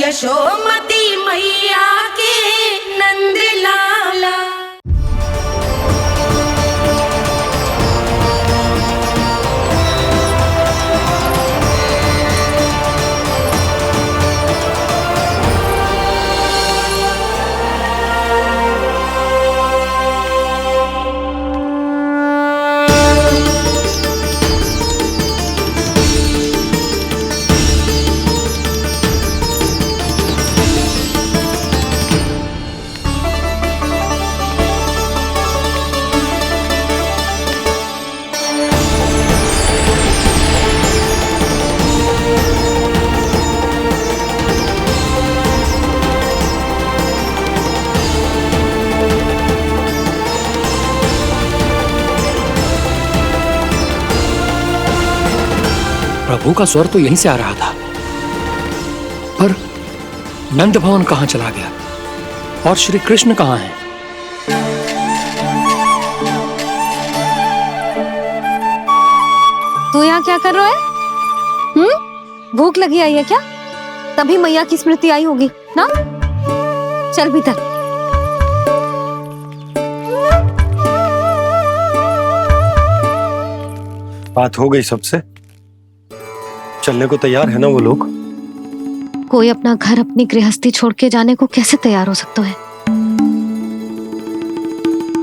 यशोमती मैया के नंद लाला। प्रभु का स्वर तो यहीं से आ रहा था, पर नंद भवन कहां चला गया और श्री कृष्ण कहां हैं? तू यहाँ क्या कर रहा है? भूख लगी आई है क्या? तभी मैया की स्मृति आई होगी ना? चल भीतर। बात हो गई सबसे? चलने को तैयार है ना वो लोग? कोई अपना घर अपनी गृहस्थी छोड़ के जाने को कैसे तैयार हो सकता है?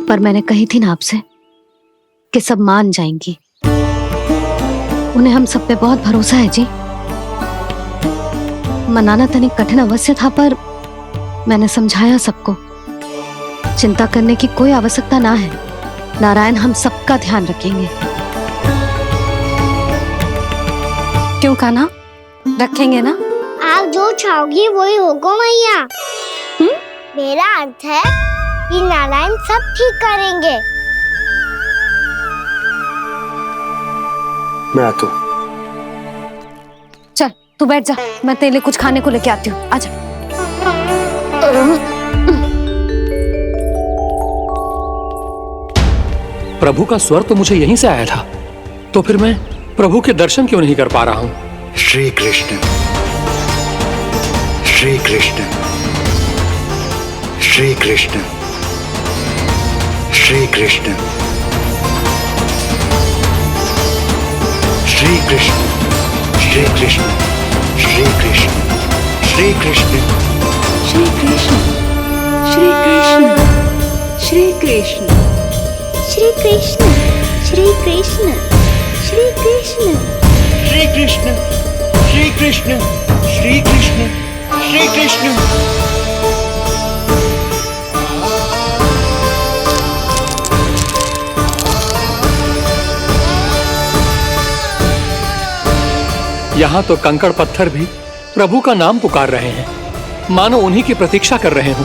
पर मैंने कही थी ना आपसे कि सब मान जाएंगी। उन्हें हम सब पे बहुत भरोसा है जी। मनाना तनिक कठिन अवश्य था, पर मैंने समझाया सबको। चिंता करने की कोई आवश्यकता ना है। नारायण हम सबका ध्यान रखेंगे। क्यों कान्हा, रखेंगे ना? आप जो चाहोगी वही होगा मैया। मेरा अर्थ है कि नारायण सब ठीक करेंगे। मैं आता हूं। चल तू बैठ जा, मैं तेरे लिए कुछ खाने को लेके आती हूँ। आजा। प्रभु का स्वर तो मुझे यहीं से आया था, तो फिर मैं प्रभु के दर्शन क्यों नहीं कर पा रहा हूं? श्री कृष्ण, श्री कृष्ण, श्री कृष्ण, श्री कृष्ण, श्री कृष्ण, श्री कृष्ण, श्री कृष्ण, श्री कृष्ण, श्री कृष्ण, श्री कृष्ण, श्री कृष्ण, श्री कृष्ण, श्री कृष्ण, श्री कृष्ण, श्री कृष्ण, श्री कृष्ण, श्री कृष्ण, श्री कृष्ण। यहां तो कंकड़ पत्थर भी प्रभु का नाम पुकार रहे हैं, मानो उन्हीं की प्रतीक्षा कर रहे हों।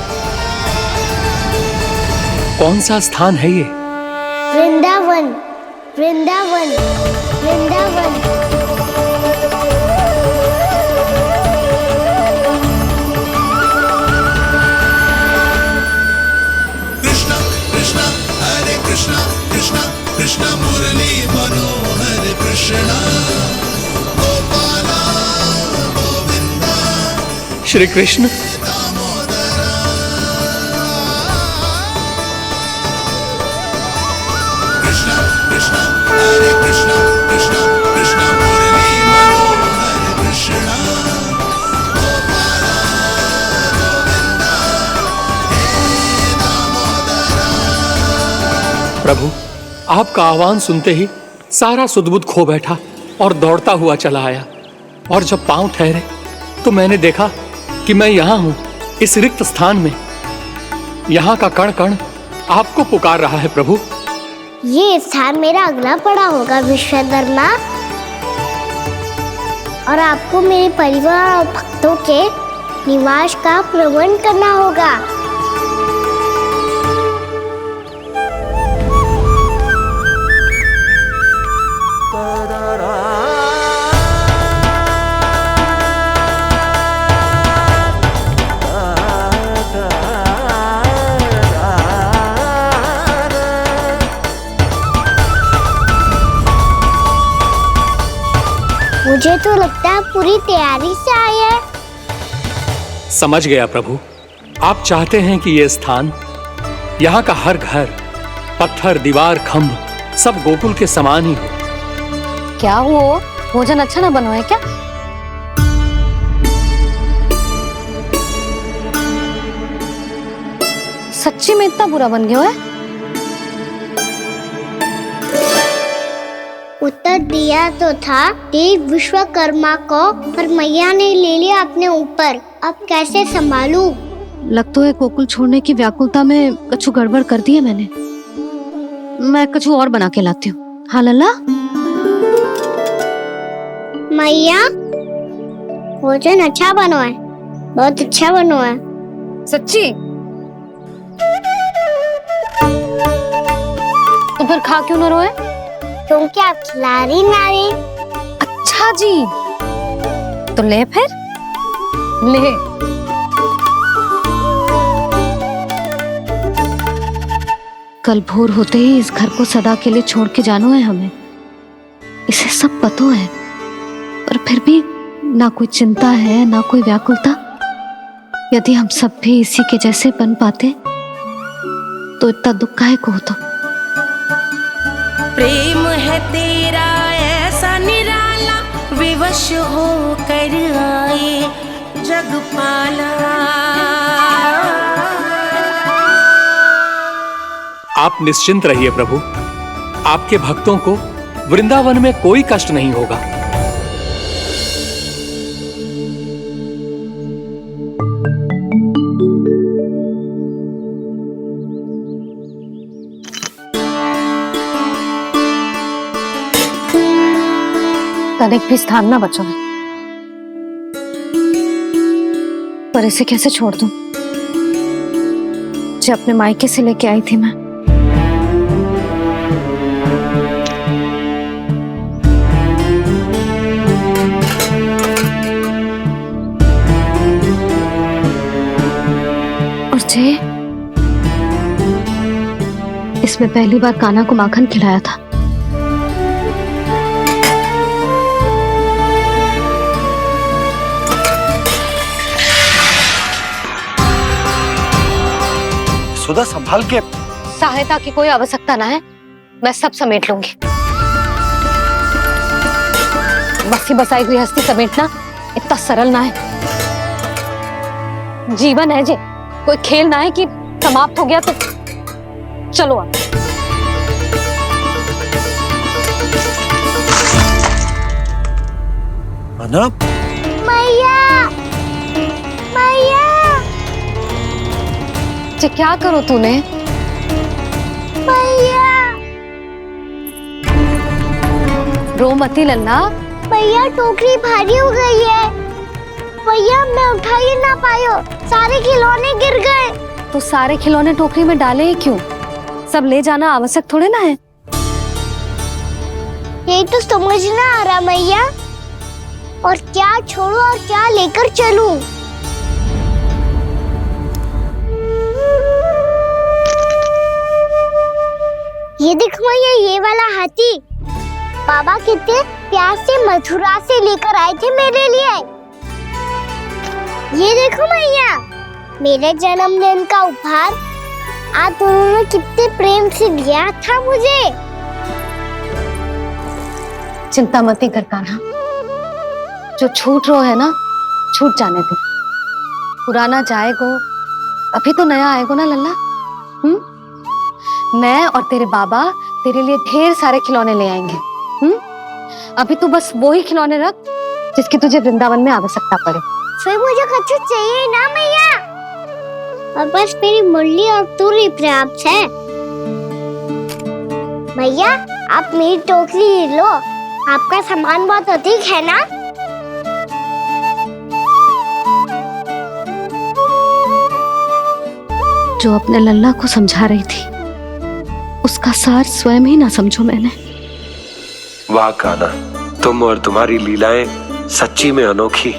कौन सा स्थान है ये? वृंदावन, वृंदावन, वृंदावन। कृष्णा कृष्णा हरे कृष्णा, कृष्णा कृष्णा मुरली मनोहर कृष्णा, गोपाला गोविंदा श्री कृष्ण। कृष्णा कृष्णा हरे कृष्णा, कृष्णा कृष्णा मुरली मनोहर कृष्णा, गोपाला गोविंदा हे दामोदरा। प्रभु, आपका आह्वान सुनते ही सारा सुध-बुध खो बैठा और दौड़ता हुआ चला आया। और जब पांव ठहरे तो मैंने देखा कि मैं यहाँ हूँ, इस रिक्त स्थान में। यहाँ का कण कण आपको पुकार रहा है प्रभु। ये स्थान मेरा अगला पड़ा होगा विश्वकर्मा, और आपको मेरे परिवार और भक्तों के निवास का प्रबंध करना होगा। मुझे तो लगता है पूरी तैयारी से आए हैं। समझ गया प्रभु। आप चाहते हैं कि यह स्थान, यहाँ का हर घर, पत्थर, दीवार, खंभ सब गोकुल के समान ही हो। क्या हुआ? भोजन अच्छा ना बना है क्या? सच्ची में इतना बुरा बन गया है? उत्तर दिया तो था देव विश्वकर्मा को, पर मैया ने ले लिया अपने ऊपर। अब कैसे संभालूं? लगता है गोकुल छोड़ने की व्याकुलता में कछु गड़बड़ कर दी है मैंने। मैं कछु और बना के लाती हूँ। हाँ लल्ला? मैया, भोजन अच्छा बनो है, बहुत अच्छा बनो है। सच्ची? तो फिर खा क्यों न रोए? क्योंकि आप खिला रही ना रही। अच्छा जी, तो ले फिर ले। कल भोर होते ही इस घर को सदा के लिए छोड़ के जाना है हमें। इसे सब पता है, पर फिर भी ना कोई चिंता है ना कोई व्याकुलता। यदि हम सब भी इसी के जैसे बन पाते तो इतना दुख काहे को होता। प्रेम है तेरा ऐसा निराला, विवश हो कर आए जगपाला। आप निश्चिंत रहिए प्रभु, आपके भक्तों को वृंदावन में कोई कष्ट नहीं होगा। तनिक भी स्थान ना बचो है, पर इसे कैसे छोड़ दूं जो अपने मायके से लेके आई थी मैं। और जे इसमें पहली बार कान्हा को माखन खिलाया था। सुधा संभाल के। सहायता की कोई आवश्यकता ना है, मैं सब समेट लूंगी। बसी बसाई हुई हस्ती समेटना इतना सरल ना है। जीवन है जे, कोई खेल ना है कि समाप्त हो गया तो चलो आप। अना? मैया, मैया, जे क्या करो तूने? मैया, रो मती लल्ला। भैया टोकरी भारी हो गई है। भैया मैं उठा ही ना पायो, सारे खिलौने गिर गए। तो सारे खिलौने टोकरी में डाले ही क्यों? सब ले जाना आवश्यक थोड़े ना है। यही तो समझ ना आ रहा मैया, और क्या छोड़ू और क्या लेकर चलूं? ये देखो मैया, ये वाला हाथी बाबा कितने प्यार से मथुरा से लेकर आए थे मेरे लिए। ये देखो मैया, मेरे जन्मदिन का उपहार आप दोनों ने कितने प्रेम से दिया था मुझे। चिंता मती कर कान्हा, जो छूट रो है ना छूट जाने दे। पुराना जाएगो, अभी तो नया आएगो ना लल्ला। मैं और तेरे बाबा तेरे लिए ढेर सारे खिलौने ले आएंगे। अभी तू बस वो ही खिलौने रख जिसकी तुझे वृंदावन में आवश्यकता पड़े। फिर मुझे कच्चू चाहिए ना मैया, और बस मेरी मुरली और तुरी पर्याप्त है। भैया आप मेरी टोकरी ले लो, आपका सामान बहुत अधिक है ना। जो अपने लल्ला को समझा रही थी उसका सार स्वयं ही ना समझो मैंने। वाह कान्हा, तुम और तुम्हारी लीलाएं सच्ची में अनोखी।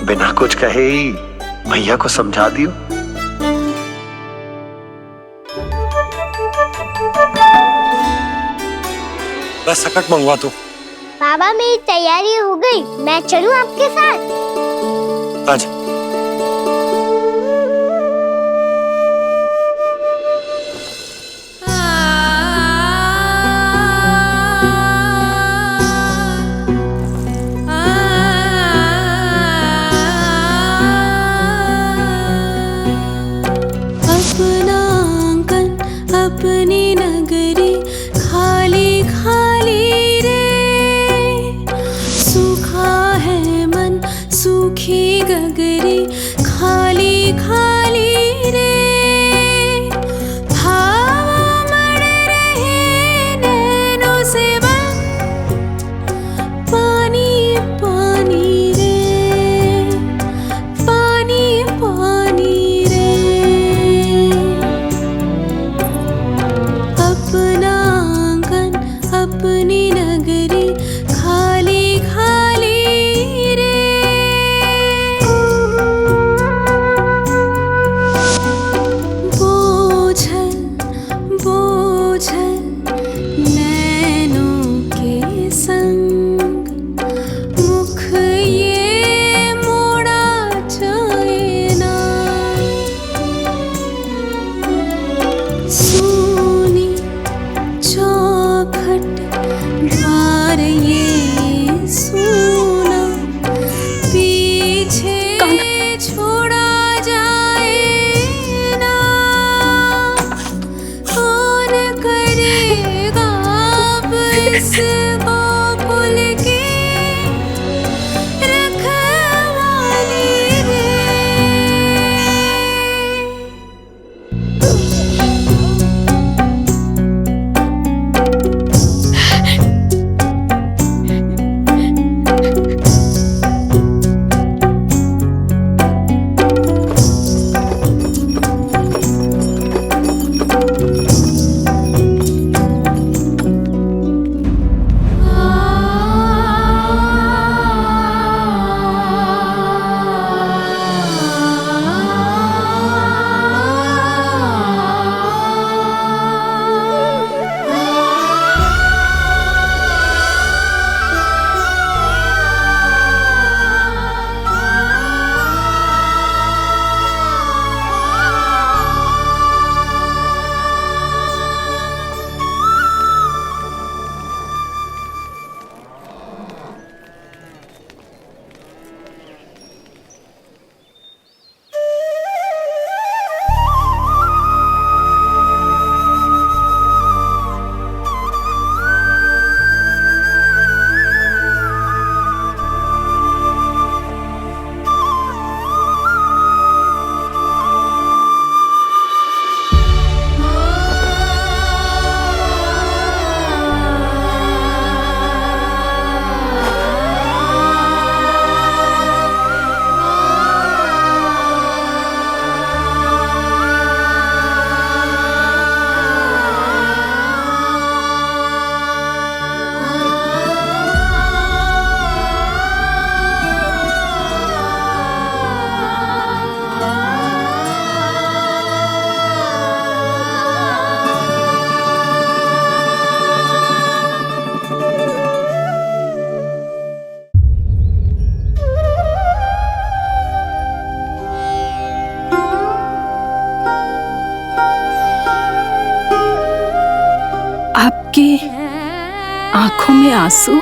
बिना कुछ कहे ही भैया को समझा दियो। बस सकट मंगवा दो। बाबा मेरी तैयारी हो गई, मैं चलूं आपके साथ? आजा। अपनी नगरी खाली खाली रे। सूखा है मन सूखी गगरी खाली खाली रे। हवा मर रहे नैनों से बन पानी पानी रे, पानी पानी रे। अपना आंगन अपनी नगरी खाली खाली रे। बोझल बोझल नैनों के संग मुख ये मोड़ा जाए ना। सूनी चौखट द्वार ये सूना पीछे छोड़ा जाए ना। कौन करेगा अब इसको भूल के रखवाली रे। आपकी आंखों में आंसू?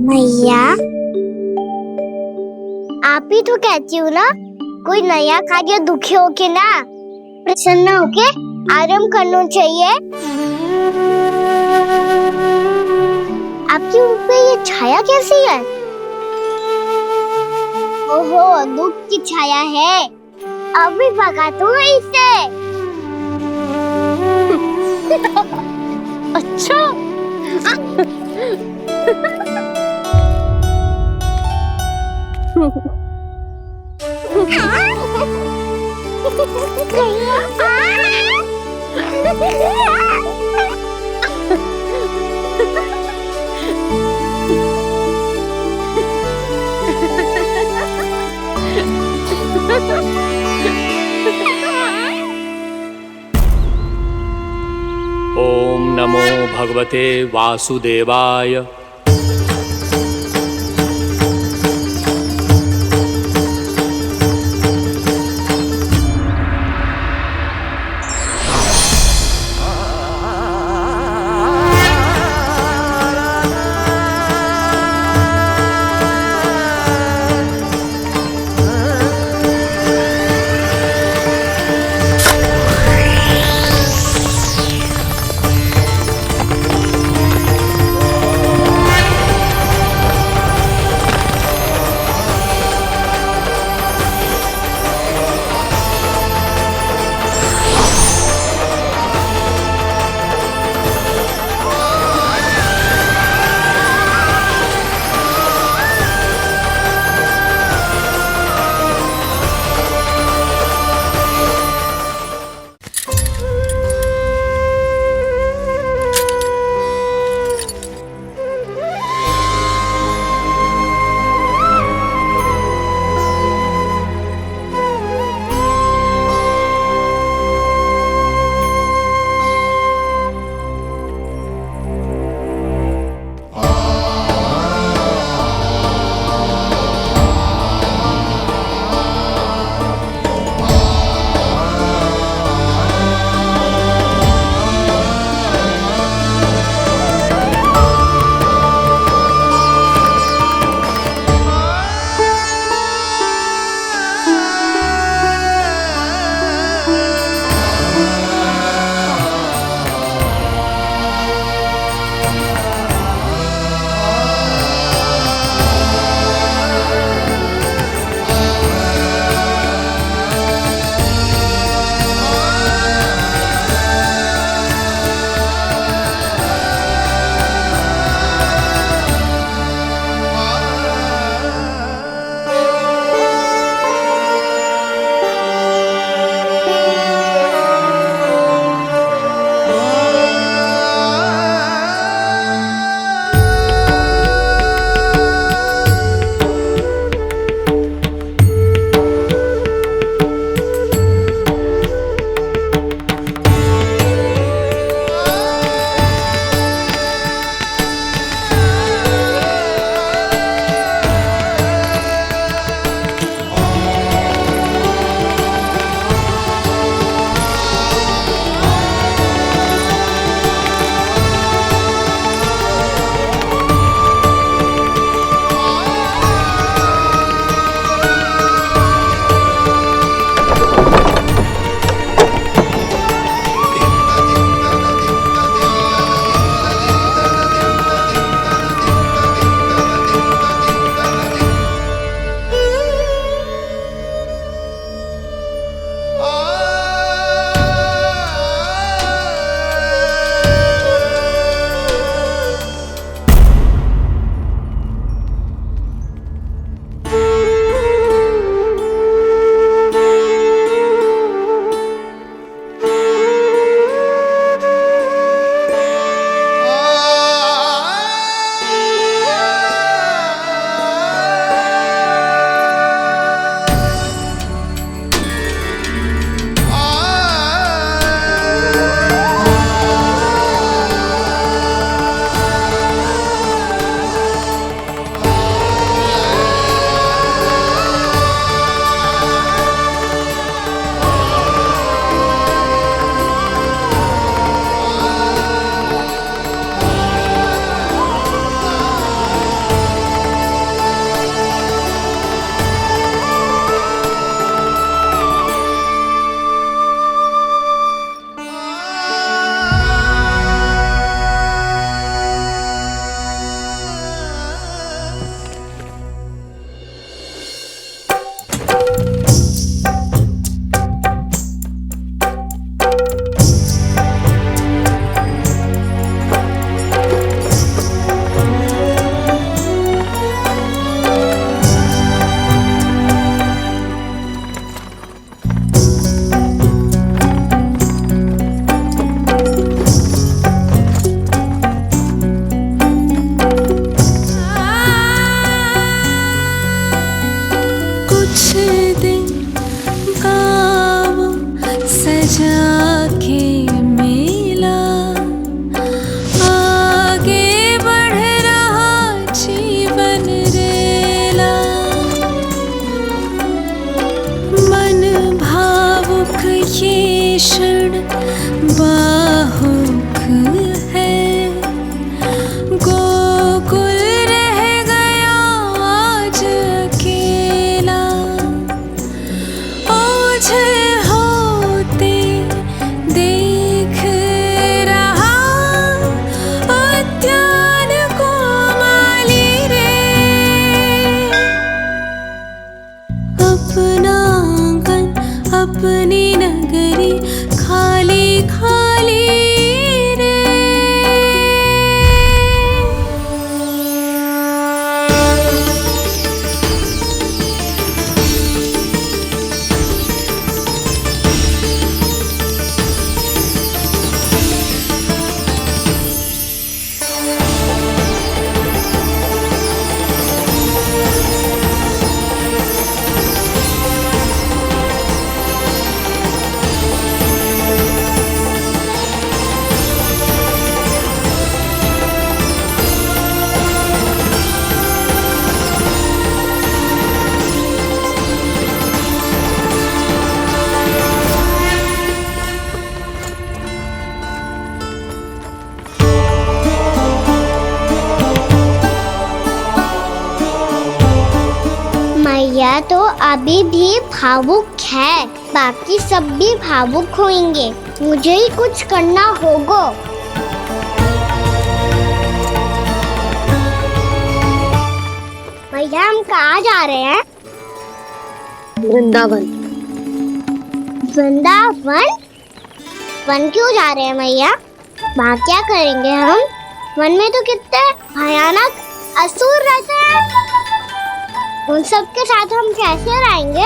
मैया आप ही तो कहती हो ना, कोई नया कार्य दुखी होके ना प्रसन्न होके आराम करना चाहिए। आपके मुंह पे ये छाया कैसी है? ओहो, दुख की छाया है। अभी भगा दूं इसे। अच्छा। ओम नमो भगवते वासुदेवाय। भीषण बाहुक है, गोकुल रह गया आज अकेला, ओझल होते देख रहा उद्यान को माली रे। अपना आंगन अपनी नगरी खाली खाली रे। मैया तो अभी भी भावुक है, बाकी सब भी भावुक होंगे। मुझे ही कुछ करना होगा। भैया हम कहाँ जा रहे हैं? वृंदावन। वृंदावन? वन क्यों जा रहे हैं मैया? वहाँ क्या करेंगे हम? वन में तो कितने भयानक असुर रहते हैं। उन सब के साथ हम कैसे रहेंगे?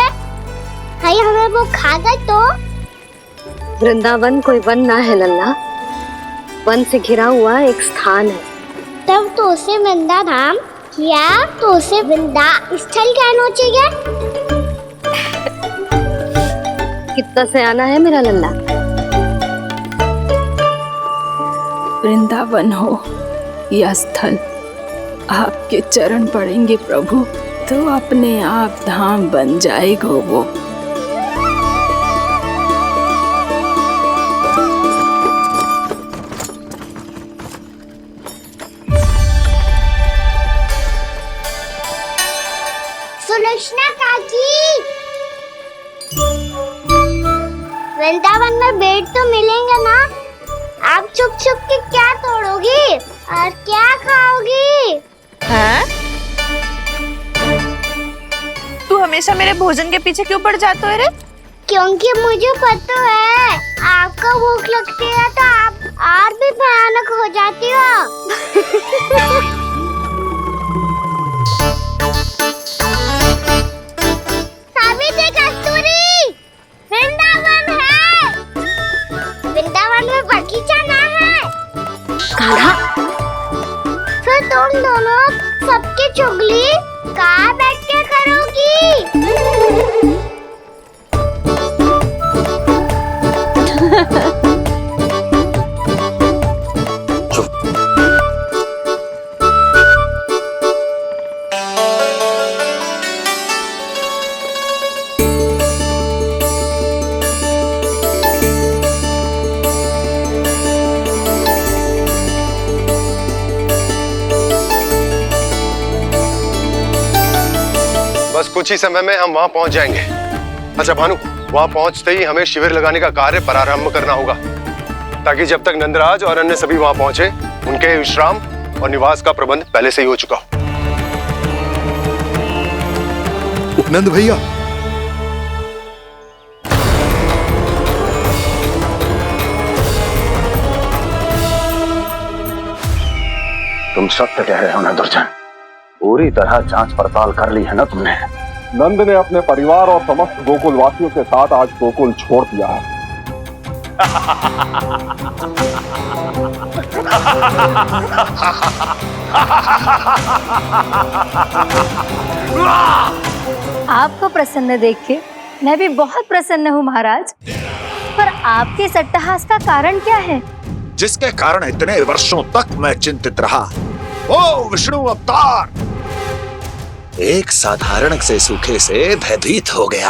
भाई हमें वो खा गए तो? वृंदावन कोई वन ना है लल्ला, वन से घिरा हुआ एक स्थान है। तब तो उसे वृंदा धाम या तो उसे वृंदा स्थल कहना चाहिए। कितना सयाना है मेरा लल्ला। वृंदावन हो या स्थल, आपके चरण पड़ेंगे प्रभु तो अपने आप धाम बन जाएगा वो। सुलक्षणा काकी, वृंदावन में बेट तो मिलेंगे ना? आप छुप छुप के क्या तोड़ोगी और क्या खाओगी? हाँ? तू हमेशा मेरे भोजन के पीछे क्यों पड़ जाते हो रे? क्योंकि मुझे पता है आपको भूख लगती है तो आप और भी भयानक हो जाती हो। सावित्री कस्तूरी, वृंदावन है। वृंदावन में बगीचा ना है। कान्हा, फिर तुम दोनों सबकी चुगली कहाँ बैठ के करोगी? बस कुछ ही समय में हम वहां पहुंच जाएंगे। अच्छा भानु, वहां पहुंचते ही हमें शिविर लगाने का कार्य प्रारंभ करना होगा, ताकि जब तक नंदराज और अन्य सभी वहां पहुंचे उनके विश्राम और निवास का प्रबंध पहले से ही हो चुका हो। उपनंद भैया, तुम सत्य कह रहे हो ना दुर्जन, पूरी तरह जांच पड़ताल कर ली है ना तुमने? नंद ने अपने परिवार और समस्त गोकुल वासियों के साथ आज गोकुल छोड़ दिया है। आपको प्रसन्न देख के मैं भी बहुत प्रसन्न हूँ महाराज, पर आपके इस अट्टहास का कारण क्या है? जिसके कारण इतने वर्षों तक मैं चिंतित रहा। ओ विष्णु अवतार, एक साधारण से सूखे से भयभीत हो गया,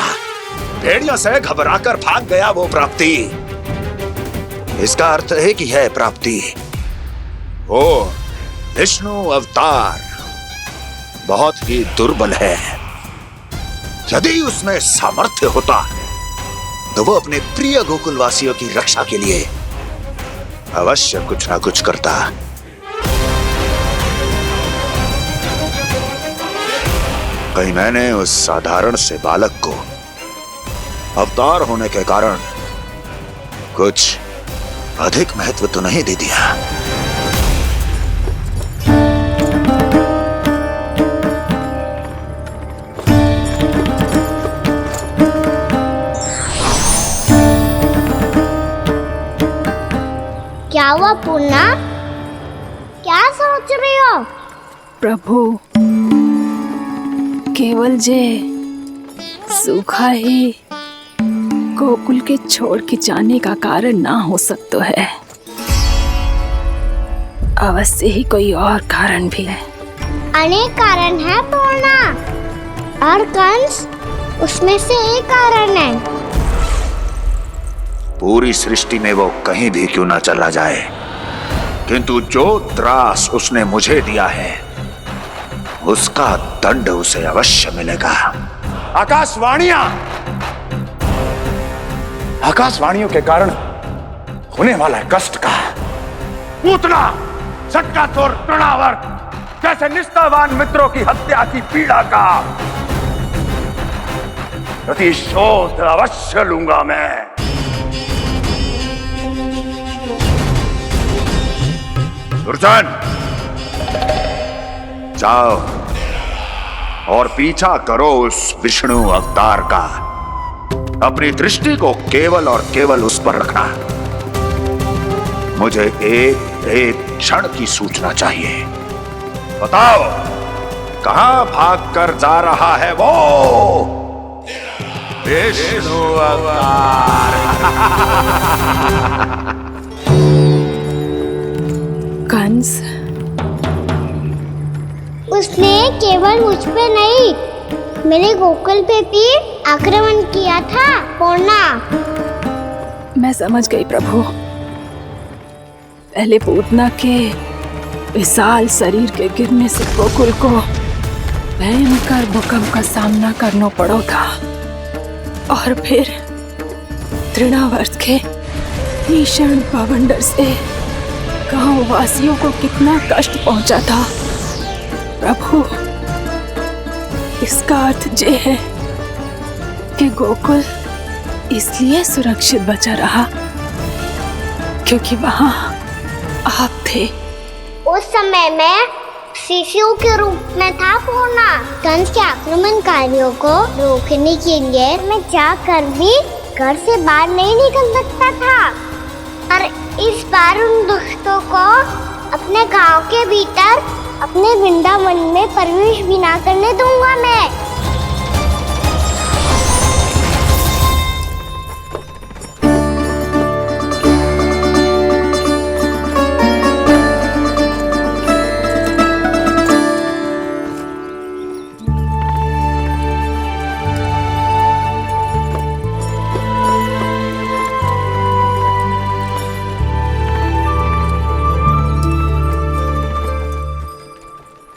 भेड़ियों से घबराकर भाग गया वो प्राप्ति। इसका अर्थ एक ही है प्राप्ति। वो विष्णु अवतार बहुत ही दुर्बल है। यदि उसमें सामर्थ्य होता तो वो अपने प्रिय गोकुलवासियों की रक्षा के लिए अवश्य कुछ ना कुछ करता। कहीं मैंने उस साधारण से बालक को अवतार होने के कारण कुछ अधिक महत्व तो नहीं दे दिया। क्या हुआ पूर्णा? क्या सोच रही हो? प्रभु, केवल जे सूखा ही गोकुल के छोड़ के जाने का कारण ना हो सकता है। अवश्य ही कोई और कारण भी है। अनेक कारण है पूर्णा, और कंस उसमें से एक कारण है। पूरी सृष्टि में वो कहीं भी क्यों ना चला जाए, किंतु जो त्रास उसने मुझे दिया है उसका दंड उसे अवश्य मिलेगा। आकाशवाणियों के कारण होने वाला कष्ट का पूतना झटका तोड़ तृणावर्त जैसे निष्ठावान मित्रों की हत्या की पीड़ा का प्रतिशोध अवश्य लूंगा मैं। दुर्जन, जाओ और पीछा करो उस विष्णु अवतार का। अपनी दृष्टि को केवल और केवल उस पर रखना। मुझे एक एक क्षण की सूचना चाहिए। बताओ, कहां भागकर जा रहा है वो विष्णु अवतार? कंस, उसने केवल मुझ पे नहीं, मेरे गोकुल पे भी आक्रमण किया था पूर्णा। मैं समझ गई प्रभु। पहले पूतना के विशाल शरीर के गिरने से गोकुल को भयंकर भूकंप का सामना करना पड़ा था, और फिर तृणावर्त के भीषण पावंडर से गांव वासियों को कितना कष्ट पहुंचा था। प्रभु, इसका अर्थ ये है कि गोकुल इसलिए सुरक्षित बचा रहा क्योंकि वहां आप थे। उस समय मैं शिशु के रूप में था पूर्णा। कंस के आक्रमणकारियों को रोकने के लिए मैं जाकर भी घर से बाहर नहीं निकल सकता था, और इस बार उन दुष्टों को अपने गांव के भीतर अपने वृंदावन में प्रवेश भी ना करने दूंगा मैं।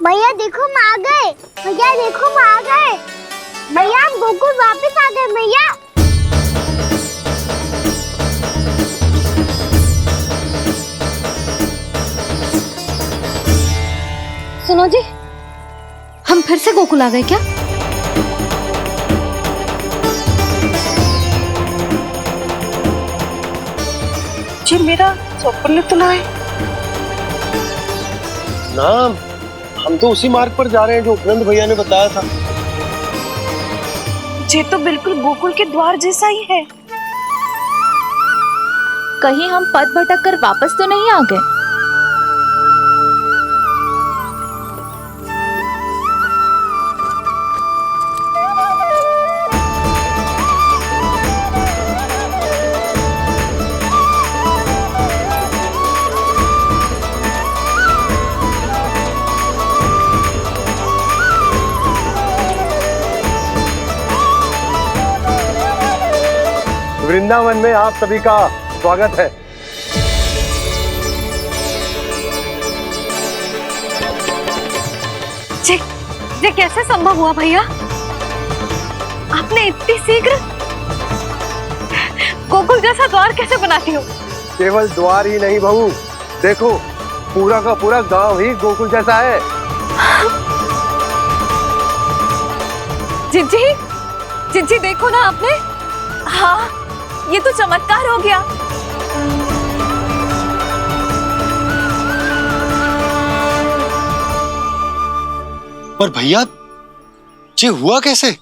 भैया देखो हम आ गए, भैया देखो हम आ गए, भैया हम गोकुल वापस आ गए भैया। सुनो जी, हम फिर से गोकुल आ गए क्या? जी मेरा स्वप्न तो ना है। ना, हम तो उसी मार्ग पर जा रहे हैं जो उपनंद भैया ने बताया था। ये तो बिल्कुल गोकुल के द्वार जैसा ही है। कहीं हम पथ भटक कर वापस तो नहीं आ गए? वृंदावन में आप सभी का स्वागत है। ये कैसे संभव हुआ भैया? आपने इतनी शीघ्र गोकुल जैसा द्वार कैसे बनाती हो? केवल द्वार ही नहीं बहू, देखो पूरा का पूरा गांव ही गोकुल जैसा है। जिज्जी, जिज्जी देखो ना आपने। हाँ, ये तो चमत्कार हो गया। पर भैया ये हुआ कैसे?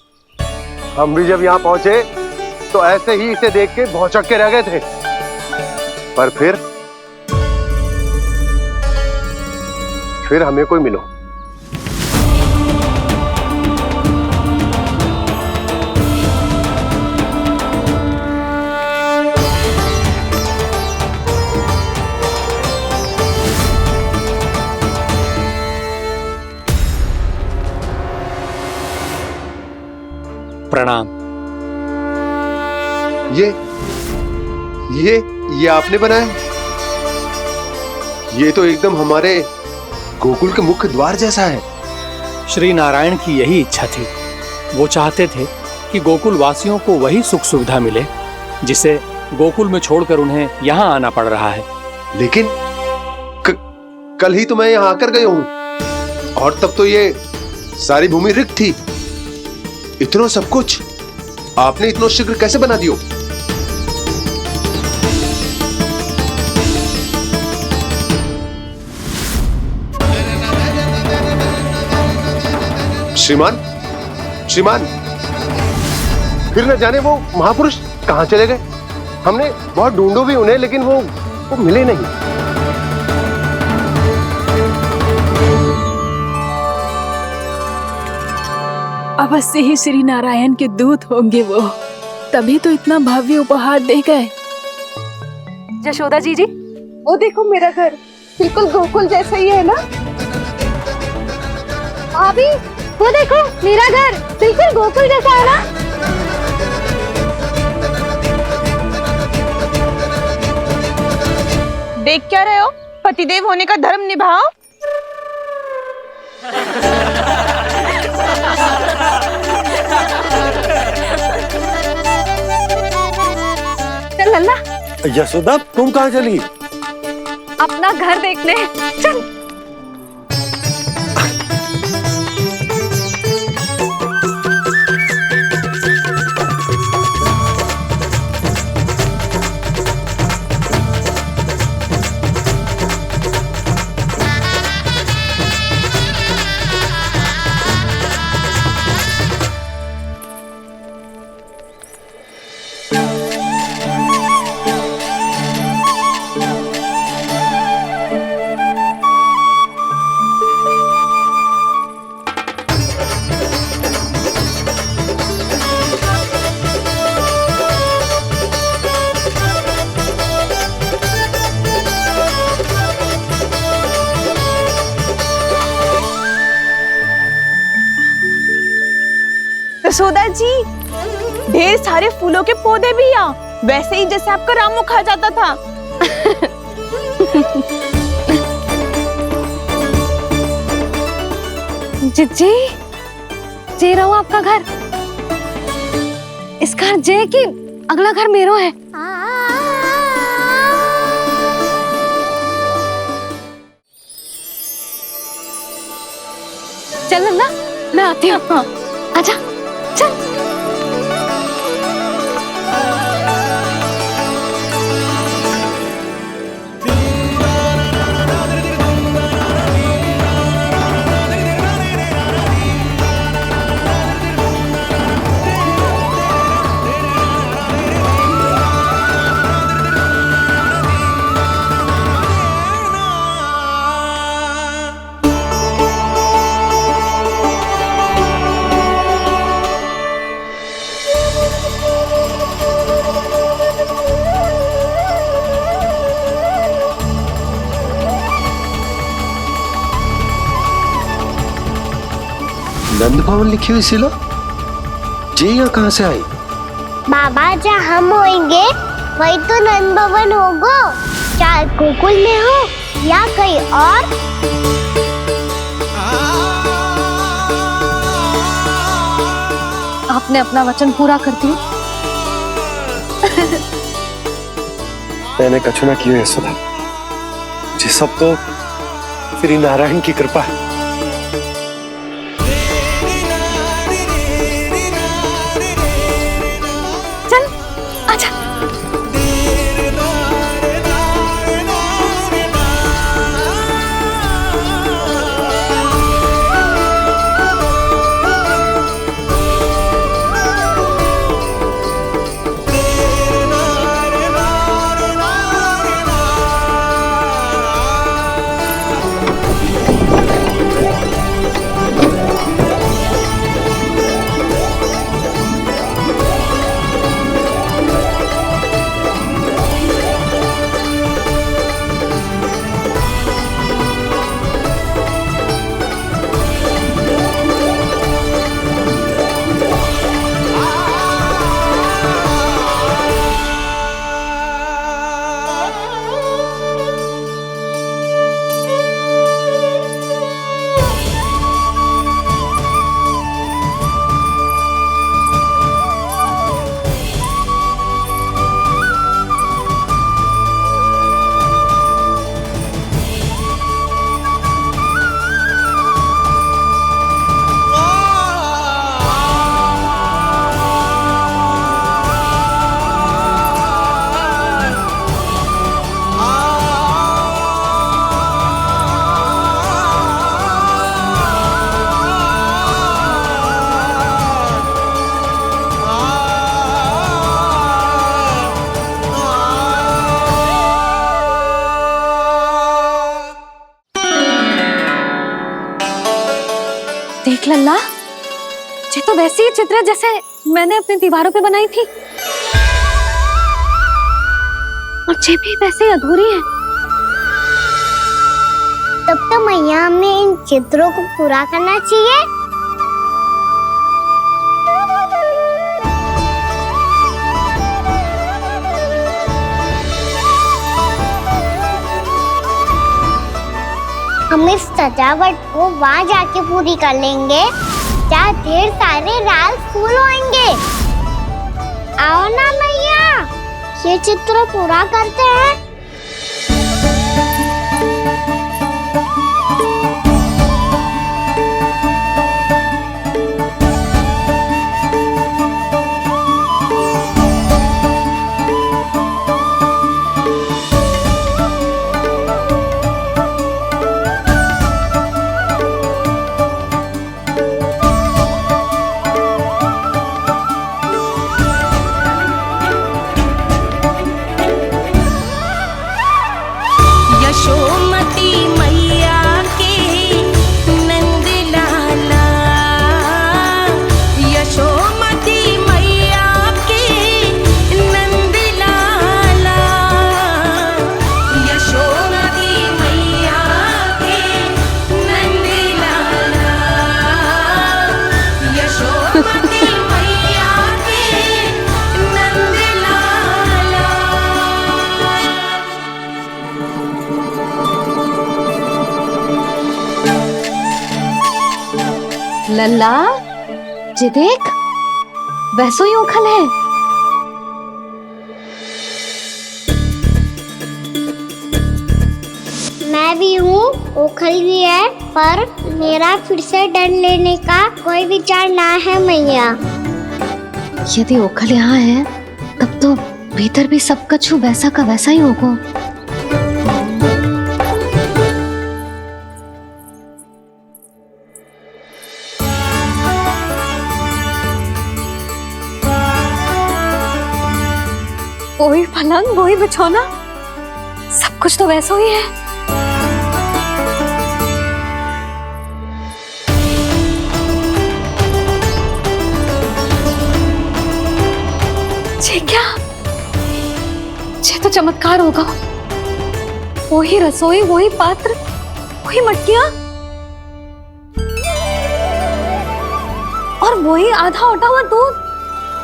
हम भी जब यहाँ पहुंचे तो ऐसे ही इसे देख के भौचक के रह गए थे, पर फिर हमें कोई मिलो। प्रणाम। ये आपने बनाया? ये तो एकदम हमारे गोकुल के मुख्य द्वार जैसा है। श्री नारायण की यही इच्छा थी। वो चाहते थे कि गोकुल वासियों को वही सुख सुविधा मिले जिसे गोकुल में छोड़कर उन्हें यहाँ आना पड़ रहा है। लेकिन कल ही तो मैं यहाँ आकर गया हूँ और तब तो ये सारी भूमि रिक्त थी। इतना सब कुछ आपने इतना शीघ्र कैसे बना दियो? श्रीमान, फिर न जाने वो महापुरुष कहां चले गए। हमने बहुत ढूंढो भी उन्हें, लेकिन वो मिले नहीं। अवश्य ही श्री नारायण के दूत होंगे वो, तभी तो इतना भव्य उपहार दे गए। यशोदा जी, वो देखो मेरा घर बिल्कुल गोकुल जैसा ही है ना। भाभी वो देखो मेरा घर बिल्कुल गोकुल जैसा है ना। देख क्या रहे हो? पतिदेव होने का धर्म निभाओ। चल लल्ला, यशोदा तुम कहाँ चली? अपना घर देखने चल। यशोदा जी, ढेर सारे फूलों के पौधे भी यहाँ, वैसे ही जैसे आपका रामू खा जाता था। जिज्जी, जे रहो आपका घर। इस घर जे की अगला घर मेरो है। चल लल्ला, मैं आती हूँ। हाँ, आजा चल। नंद भवन लिखी हुई सिला जी यहाँ कहाँ से आई? बाबा जहाँ हम होंगे वही तो नंद भवन होगा, चाहे गोकुल में हो या कहीं और। आपने अपना वचन पूरा कर दिया। मैंने कछु ना किया यशोदा, ये सब तो श्री नारायण की कृपा है। चल आजा। देख लल्ला, ये तो वैसी ही चित्र है जैसे मैंने अपनी दीवारों पे बनाई थी, और ये भी वैसे ही अधूरी है। तब तो मैया हमें इन चित्रों को पूरा करना चाहिए। हम इस सजावट को वहाँ जाके पूरी कर लेंगे जहाँ ढेर सारे लाल फूल होंगे। आओ ना मैया, ये चित्र पूरा करते हैं। लल्ला, ये देख, वैसो ही ओखल है। मैं भी हूँ, ओखल भी है, पर मेरा फिर से डर लेने का कोई विचार ना है मैया। यदि ओखल यहाँ है, तब तो भीतर भी सब कछु वैसा का वैसा ही होगा। वही पलंग, वही बिछौना, सब कुछ तो वैसा ही है। ये क्या? ये तो चमत्कार होगा। वही रसोई, वही पात्र, वही मटकियां, और वही आधा उटा हुआ दूध।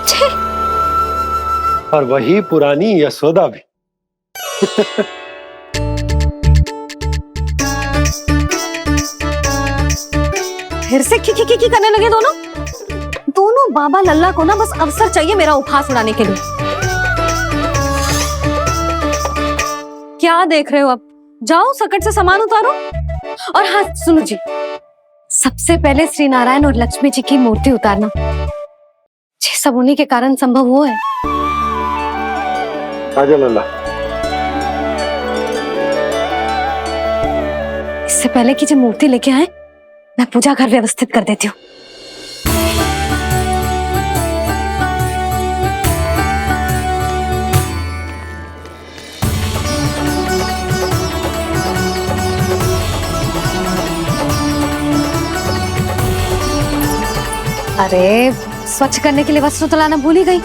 छे! और वही पुरानी यशोदा भी। फिर से खी करने लगे दोनों बाबा लल्ला को ना बस अवसर चाहिए मेरा उपहास उड़ाने के लिए। क्या देख रहे हो? अब जाओ सकट से सामान उतारो। और हाँ सुनो जी, सबसे पहले श्री नारायण और लक्ष्मी जी की मूर्ति उतारना। ये सब उन्हीं के कारण संभव हुआ है। आजा लल्ला। इससे पहले कि जो मूर्ति लेके आए, मैं पूजा घर व्यवस्थित कर देती हूँ। अरे स्वच्छ करने के लिए वस्त्र तो लाना भूल ही गई।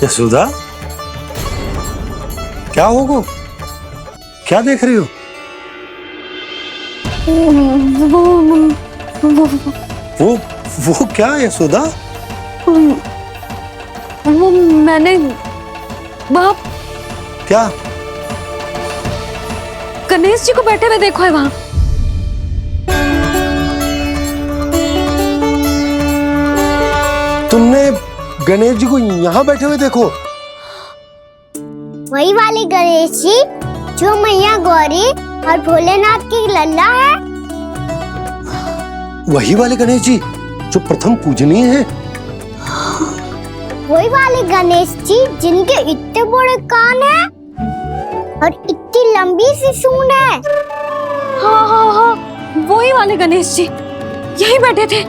यशोदा, क्या होगा? क्या देख रही हो? वो क्या यशोदा? वो मैंने बाप क्या? गणेश जी को बैठे हुए देखो है वहां। तुमने गणेश जी को यहाँ बैठे हुए देखो? वही वाले गणेश जी जो मैया गौरी और भोलेनाथ की लल्ला है। वही वाले गणेश जी जो प्रथम पूजनीय हैं। वही वाले गणेश जी जिनके इतने बड़े कान हैं और इतनी लंबी सी सूंड है। हाँ हाँ हाँ, वही वाले गणेश जी यही बैठे थे।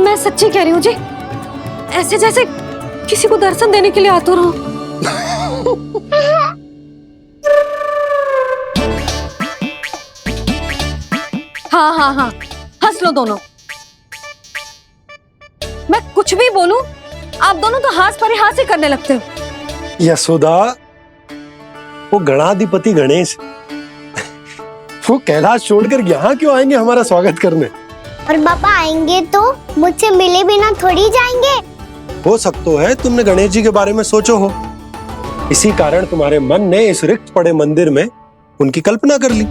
मैं सच्ची कह रही हूँ जी, ऐसे जैसे किसी को दर्शन देने के लिए आतुर हो। हाँ हाँ हाँ, हंस लो दोनों। मैं कुछ भी बोलूं, आप दोनों तो हास परिहास ही करने लगते हो। यशोदा, वो गणाधिपति गणेश वो कैलाश छोड़कर यहाँ क्यों आएंगे हमारा स्वागत करने? और पापा आएंगे तो मुझसे मिले बिना थोड़ी जाएंगे। हो सकता है तुमने गणेश जी के बारे में सोचो हो, इसी कारण तुम्हारे मन ने इस रिक्त पड़े मंदिर में उनकी कल्पना कर ली।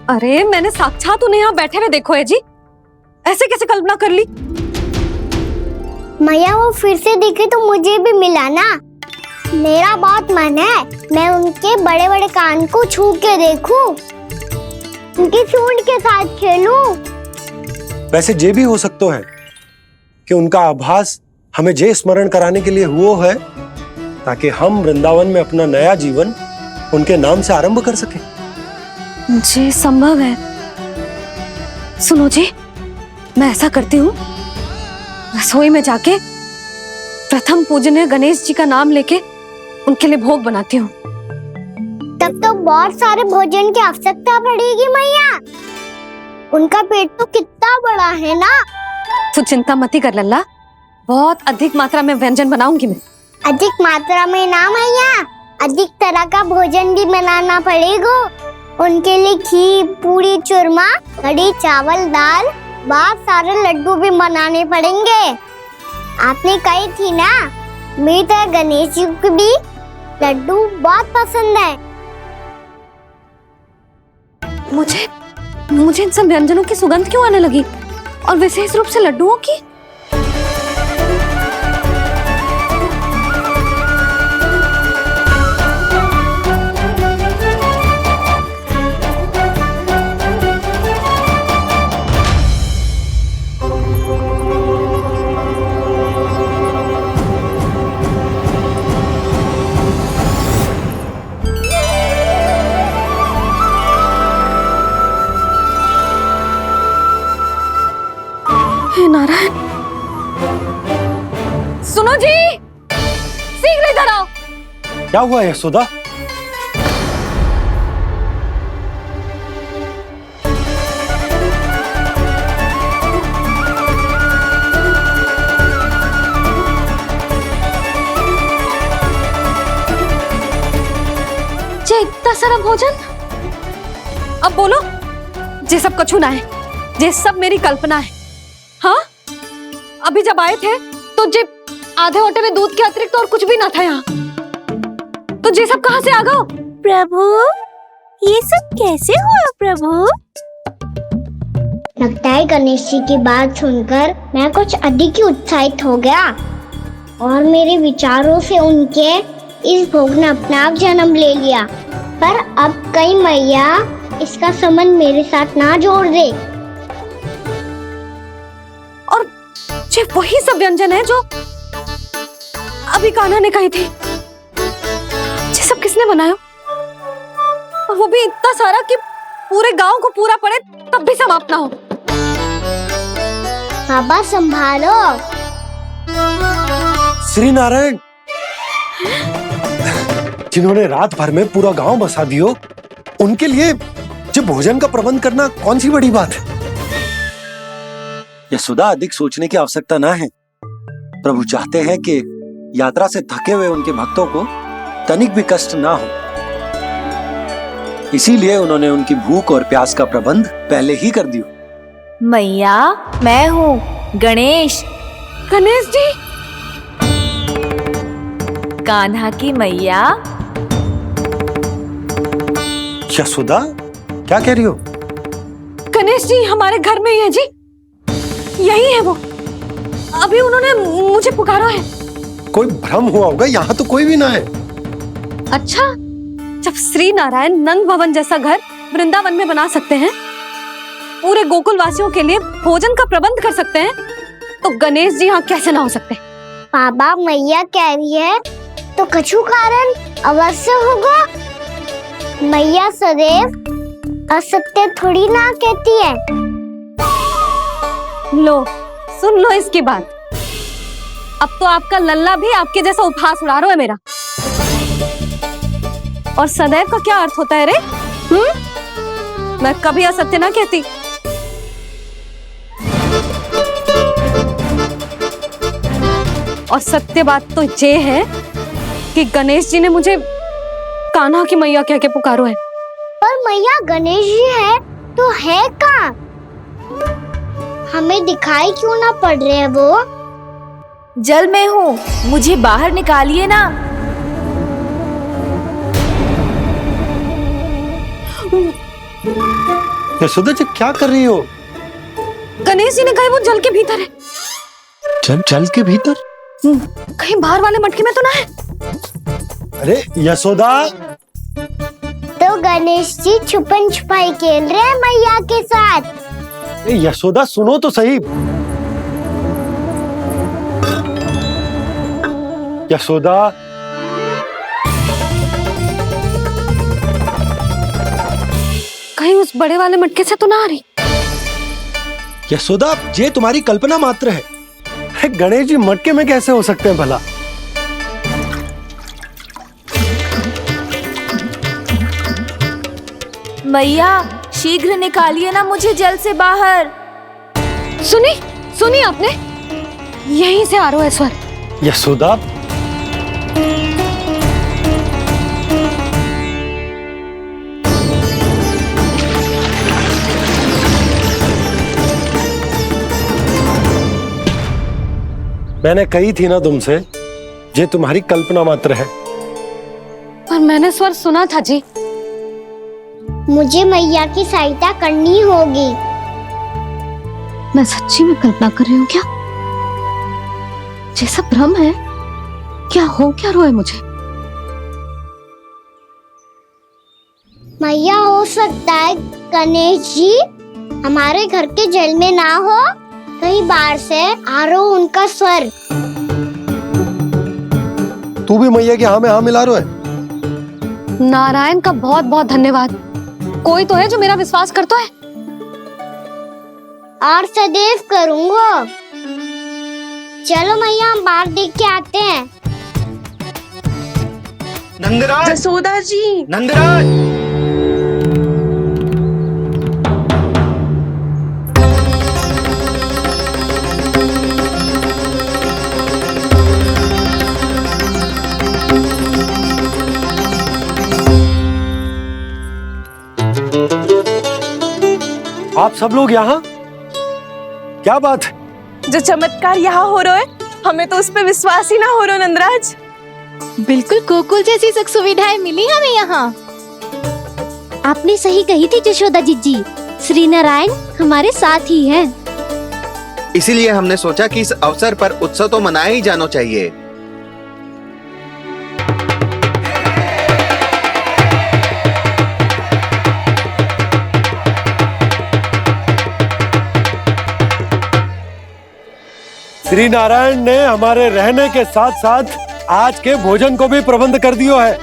अरे मैंने साक्षात उन्हें यहाँ बैठे हुए देखो है जी, ऐसे कैसे कल्पना कर ली? मैया वो फिर से दिखे तो मुझे भी मिला ना। मेरा बहुत मन है मैं उनके बड़े बड़े कान को छू के देखूं, उनकी सूंड के साथ खेलूं। वैसे ये भी हो सकता है कि उनका आभास हमें जे स्मरण कराने के लिए हुआ है ताकि हम वृंदावन में अपना नया जीवन उनके नाम से आरंभ कर सके। जी संभव है। सुनो जी, मैं ऐसा करती हूँ, रसोई में जाके प्रथम पूजनीय गणेश जी का नाम लेके उनके लिए भोग बनाती हूँ। तब तो बहुत सारे भोजन की आवश्यकता पड़ेगी मैया। उनका पेट तो कितना बड़ा है ना। तू चिंता मत कर लल्ला, बहुत अधिक मात्रा में व्यंजन बनाऊंगी मैं। अधिक मात्रा में ना मैया, अधिक तरह का भोजन भी बनाना पड़ेगा। उनके लिए खीर, पूरी, चूरमा, कढ़ी, चावल, दाल, बहुत सारे लड्डू भी बनाने पड़ेंगे। आपने कही थी ना, मेरी तरह गणेश जी को भी लड्डू बहुत पसंद है। मुझे इन सब व्यंजनों की सुगंध क्यों आने लगी, और विशेष रूप से लड्डुओं की? हे नारायण, सुनो जी, शीघ्र इधर आओ। क्या हुआ यशोदा? जे इतना सारा भोजन, अब बोलो जे सब कछु ना है, जे सब मेरी कल्पना है। हाँ, अभी जब आए थे तो जे आधे ओटे में दूध के अतिरिक्त और कुछ भी ना था यहाँ, तो जे सब कहाँ से आ गए? प्रभु, ये सब कैसे हुआ प्रभु? लगता है गणेश जी की बात सुनकर मैं कुछ अधिक ही उत्साहित हो गया और मेरे विचारों से उनके इस भोग ने अपना आप जन्म ले लिया। पर अब कहीं मैया इसका संबंध मेरे साथ ना जोड़ दे। और ये वही सब व्यंजन है जो अभी कान्हा ने कही थी। ये सब किसने बनाया? और वो भी इतना सारा कि पूरे गांव को पूरा पड़े तब भी समाप्त ना हो। बाबा संभालो। श्री नारायण, जिन्होंने रात भर में पूरा गांव बसा दियो, उनके लिए जो भोजन का प्रबंध करना कौन सी बड़ी बात है। यशोदा, अधिक सोचने की आवश्यकता ना है। प्रभु चाहते हैं कि यात्रा से थके हुए उनके भक्तों को तनिक भी कष्ट ना हो, इसीलिए उन्होंने उनकी भूख और प्यास का प्रबंध पहले ही कर दियो। मैया, मैं हूँ गणेश। गणेश जी? कान्हा की मैया। यशोदा, क्या कह रही हो? गणेश जी हमारे घर में ही है जी, यही है वो। अभी उन्होंने मुझे पुकारा है। कोई भ्रम हुआ होगा, यहाँ तो कोई भी ना है। अच्छा, जब श्री नारायण नंद भवन जैसा घर वृंदावन में बना सकते हैं, पूरे गोकुल वासियों के लिए भोजन का प्रबंध कर सकते हैं, तो गणेश जी यहाँ कैसे ना हो सकते? बाबा, मैया कह रही है तो कछु कारण अवश्य होगा। मैया सदैव असत्य थोड़ी ना कहती है। लो, सुन लो इसकी बात। अब तो आपका लल्ला भी आपके जैसा उपहास उड़ा रहा है मेरा। और सदैव का क्या अर्थ होता है रे? मैं कभी असत्य ना कहती। और सत्य बात तो ये है कि गणेश जी ने मुझे कान्हा की मैया कह के पुकारो है। पर मैया गणेश जी है तो है कहाँ? हमें दिखाई क्यों ना पड़ रहे हैं वो? जल में हूँ, मुझे बाहर निकालिए ना। यशोदा जी, क्या कर रही हो? गणेश जी ने कहा वो जल के भीतर है। जल के भीतर? कहीं बाहर वाले मटके में तो ना है? अरे यशोदा! तो गणेश जी छुपन छुपाई खेल रहे हैं मैया के साथ। यशोदा, सुनो तो सही। यशोदा, कहीं उस बड़े वाले मटके से तो ना आ रही? यशोदा, ये तुम्हारी कल्पना मात्र है। गणेश जी मटके में कैसे हो सकते हैं भला? मैया, शीघ्र निकालिए ना मुझे जल से बाहर। सुनी आपने? यहीं से आ रहा है स्वर। यशोदा, मैंने कही थी ना तुमसे, ये तुम्हारी कल्पना मात्र है। पर मैंने स्वर सुना था जी। मुझे मैया की सहायता करनी होगी। मैं सच्ची में कल्पना कर रही हूँ क्या? जैसा भ्रम है, क्या हो क्या रहा है मुझे? मैया, हो सकता है गणेश जी हमारे घर के जल में ना हो, कहीं बाहर से आ रहा हो उनका स्वर। तू भी मैया के हाँ में हाँ मिला रहा है। नारायण का बहुत बहुत धन्यवाद। कोई तो है जो मेरा विश्वास करता है। और सदैव करूंगा। चलो मैया, हम बाहर देख के आते हैं। नंदराज, जसोदा जी, नंदराज। आप सब लोग यहाँ? क्या बात है? जो चमत्कार यहाँ हो रहा है, हमें तो उस पे विश्वास ही ना हो रहा नंदराज। बिल्कुल गोकुल जैसी सुख सुविधाएं मिली हमें यहाँ। आपने सही कही थी जशोदा जीजी, श्री नारायण हमारे साथ ही हैं। इसीलिए हमने सोचा कि इस अवसर पर उत्सव तो मनाया ही जाना चाहिए। श्री नारायण ने हमारे रहने के साथ साथ आज के भोजन को भी प्रबंध कर दिया है।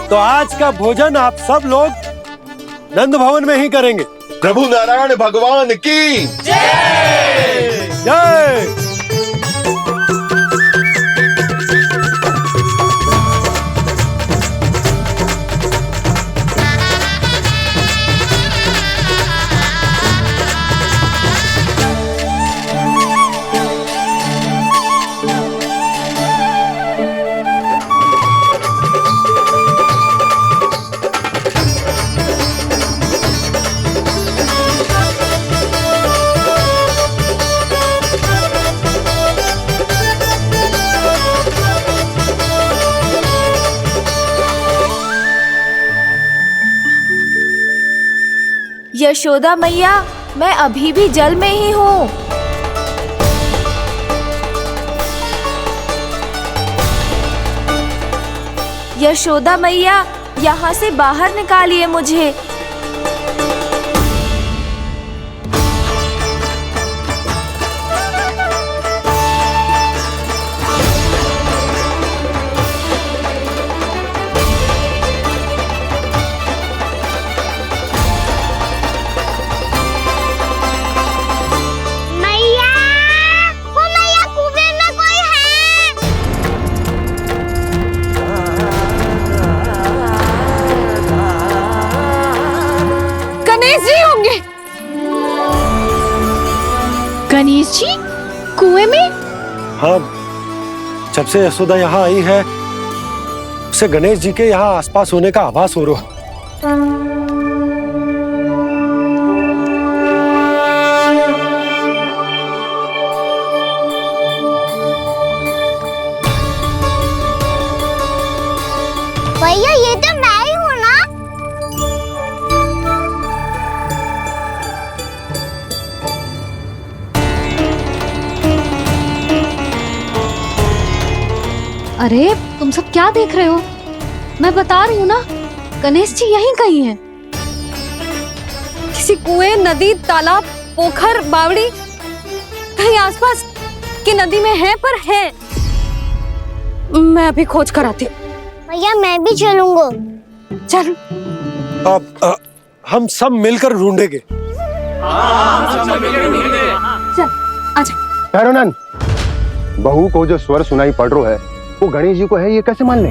तो आज का भोजन आप सब लोग नंद भवन में ही करेंगे। प्रभु नारायण भगवान की जय जय। यशोदा मैया, मैं अभी भी जल में ही हूँ। यशोदा मैया, यहाँ से बाहर निकालिए मुझे। गणेश जी कुएं में? हाँ, जब से यशोदा यहाँ आई है उसे गणेश जी के यहाँ आसपास होने का आभास हो रहा है। भैया ये तो मैं ही हूँ ना? अरे तुम सब क्या देख रहे हो? मैं बता रही हूँ ना, गणेश जी यहीं कहीं हैं। किसी कुएं, नदी, तालाब, पोखर, बावड़ी कहीं आसपास की नदी में है, पर है। मैं अभी खोज कर आती हूँ। भैया मैं भी चलूंगा। चल। अब हम सब मिलकर ढूंढेंगे। चल आजा। भैरवनंद, बहू को जो स्वर सुनाई पड़ रहा है वो गणेश जी को है, ये कैसे मान ले?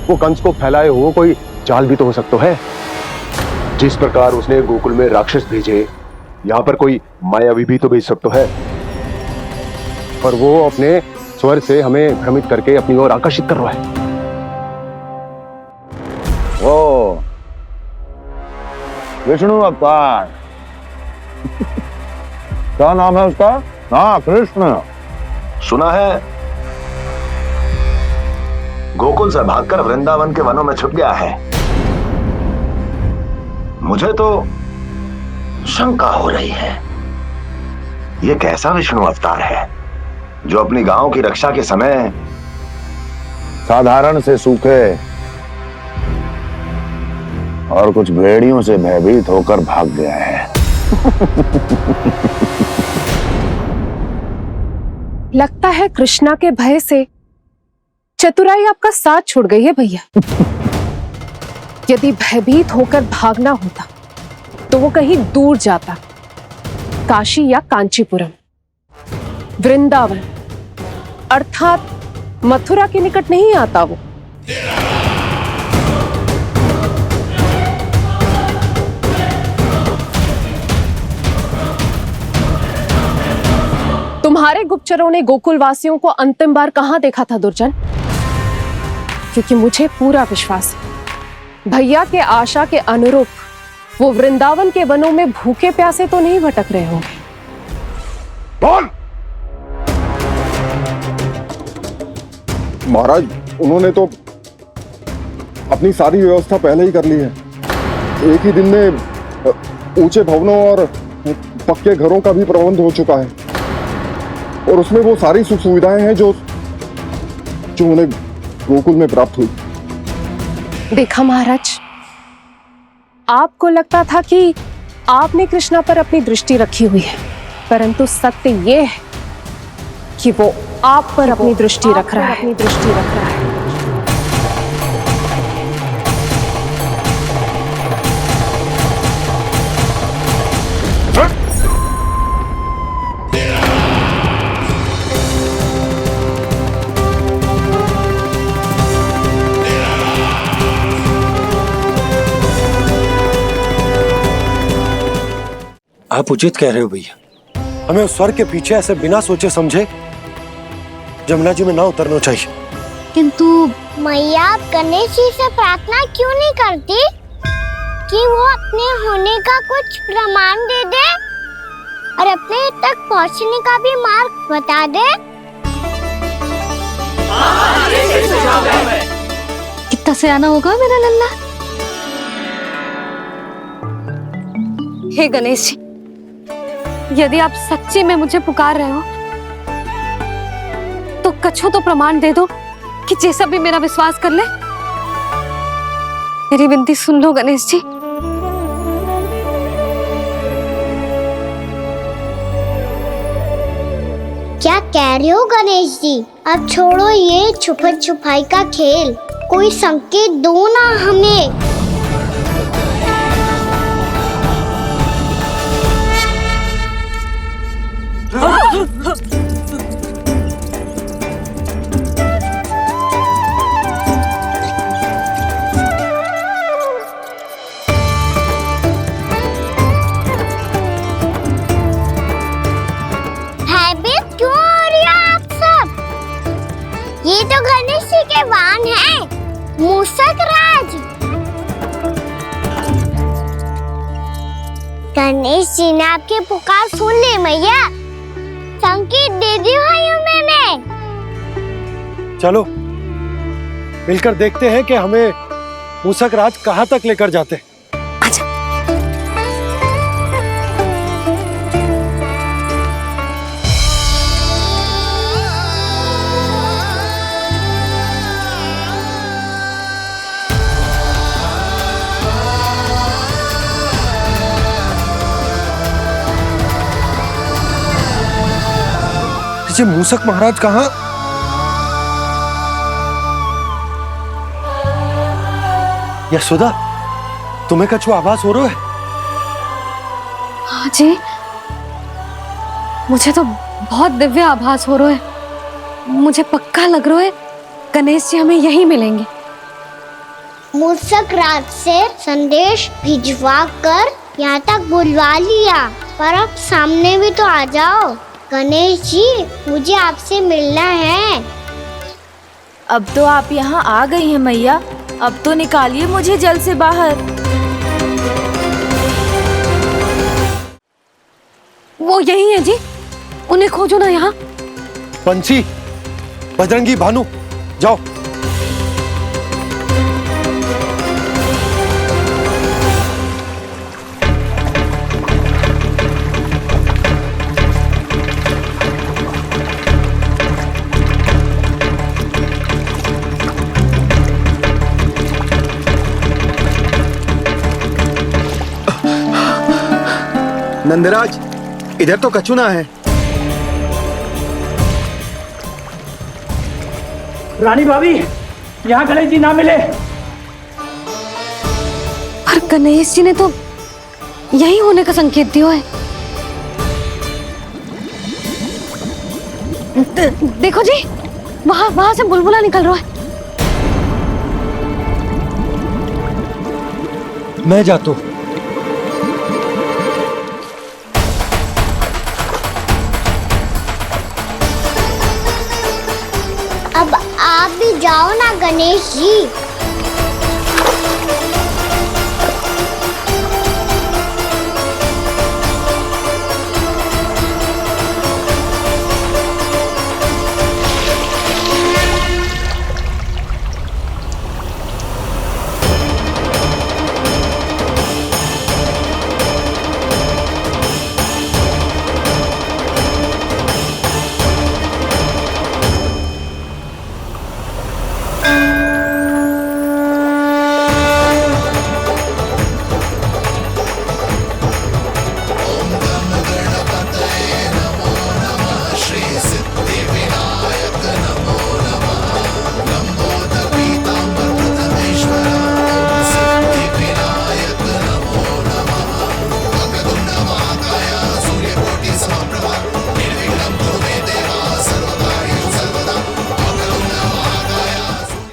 वो कंस को फैलाए हुए कोई चाल भी तो हो सकता है। जिस प्रकार उसने गोकुल में राक्षस भेजे, यहाँ पर कोई मायावी भी तो भेज सकता है। पर वो अपने स्वर से हमें भ्रमित करके अपनी ओर आकर्षित कर रहा है। ओ विष्णु अवतार। क्या नाम है उसका? हाँ, कृष्ण। सुना है गोकुल से भागकर वृंदावन के वनों में छुप गया है। मुझे तो शंका हो रही है, ये कैसा विष्णु अवतार है जो अपनी गांव की रक्षा के समय साधारण से सूखे और कुछ भेड़ियों से भयभीत होकर भाग गया है। लगता है कृष्णा के भय से चतुराई आपका साथ छोड़ गई है भैया। यदि भयभीत होकर भागना होता तो वो कहीं दूर जाता, काशी या कांचीपुरम, वृंदावन अर्थात मथुरा के निकट नहीं आता वो। तुम्हारे गुप्तचरों ने गोकुल वासियों को अंतिम बार कहां देखा था दुर्जन? क्योंकि मुझे पूरा विश्वास है भैया के आशा के अनुरूप वो वृंदावन के वनों में भूखे प्यासे तो नहीं भटक रहे होंगे। बोल। महाराज, उन्होंने तो अपनी सारी व्यवस्था पहले ही कर ली है। एक ही दिन में ऊंचे भवनों और पक्के घरों का भी प्रबंध हो चुका है और उसमें वो सारी सुख सुविधाएं हैं जो उन्हें गोकुल में प्राप्त हुई। देखा महाराज, आपको लगता था कि आपने कृष्णा पर अपनी दृष्टि रखी हुई है, परंतु सत्य ये है कि वो आप पर अपनी दृष्टि रख रहा है। आप उचित कह रहे हो भैया, हमें उस स्वर के पीछे ऐसे बिना सोचे समझे जमुना जी में ना उतरना चाहिए। किंतु मैया, आप गणेश जी से प्रार्थना क्यों नहीं करती कि वो अपने होने का कुछ प्रमाण दे दे और अपने तक पहुंचने का भी मार्ग बता दे? कितना सयाना होगा मेरा लल्ला। हे गणेश जी, यदि आप सच्ची में मुझे पुकार रहे हो तो कछु तो प्रमाण दे दो कि जैसा भी मेरा विश्वास कर ले। मेरी विनती सुन लो गणेश जी। क्या कह रहे हो गणेश जी? अब छोड़ो ये छुपन छुपाई का खेल, कोई संकेत दो ना हमें। भयभीत क्यों हो रही हो आप सब? ये तो गणेश जी के वाहन हैं, मूषक राज। गणेश जी ने आपकी पुकार सुन ली मैया, संकेत दे दी भाइयों मैंने। चलो मिलकर देखते हैं कि हमें मूषक राज कहाँ तक लेकर जाते हैं। जी मूषक महाराज कहाँ? यशोदा, तुम्हें कछु आभास हो रहा है? हाँ जी, मुझे तो बहुत दिव्य आभास हो रहा है। मुझे पक्का लग रहा है गणेश जी हमें यहीं मिलेंगे। मूषक राज से संदेश भिजवा कर यहाँ तक बुलवा लिया, पर अब सामने भी तो आ जाओ। गणेश जी, मुझे आपसे मिलना है। अब तो आप यहाँ आ गई हैं मैया, अब तो निकालिए मुझे जल से बाहर। वो यही है जी, उन्हें खोजो ना यहाँ। पंछी, बजरंगी, भानु, जाओ। नंदराज, इधर तो कछु ना है। रानी भाभी, यहाँ गणेश जी ना मिले। पर गणेश जी ने तो यही होने का संकेत दिया है। देखो जी, वहां से बुलबुला निकल रहा है। मैं जाता हूं। अब आप भी जाओ ना गणेश जी।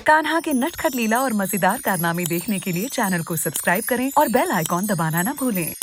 कान्हा के नटखट लीला और मजेदार कारनामे देखने के लिए चैनल को सब्सक्राइब करें और बेल आइकॉन दबाना ना भूलें।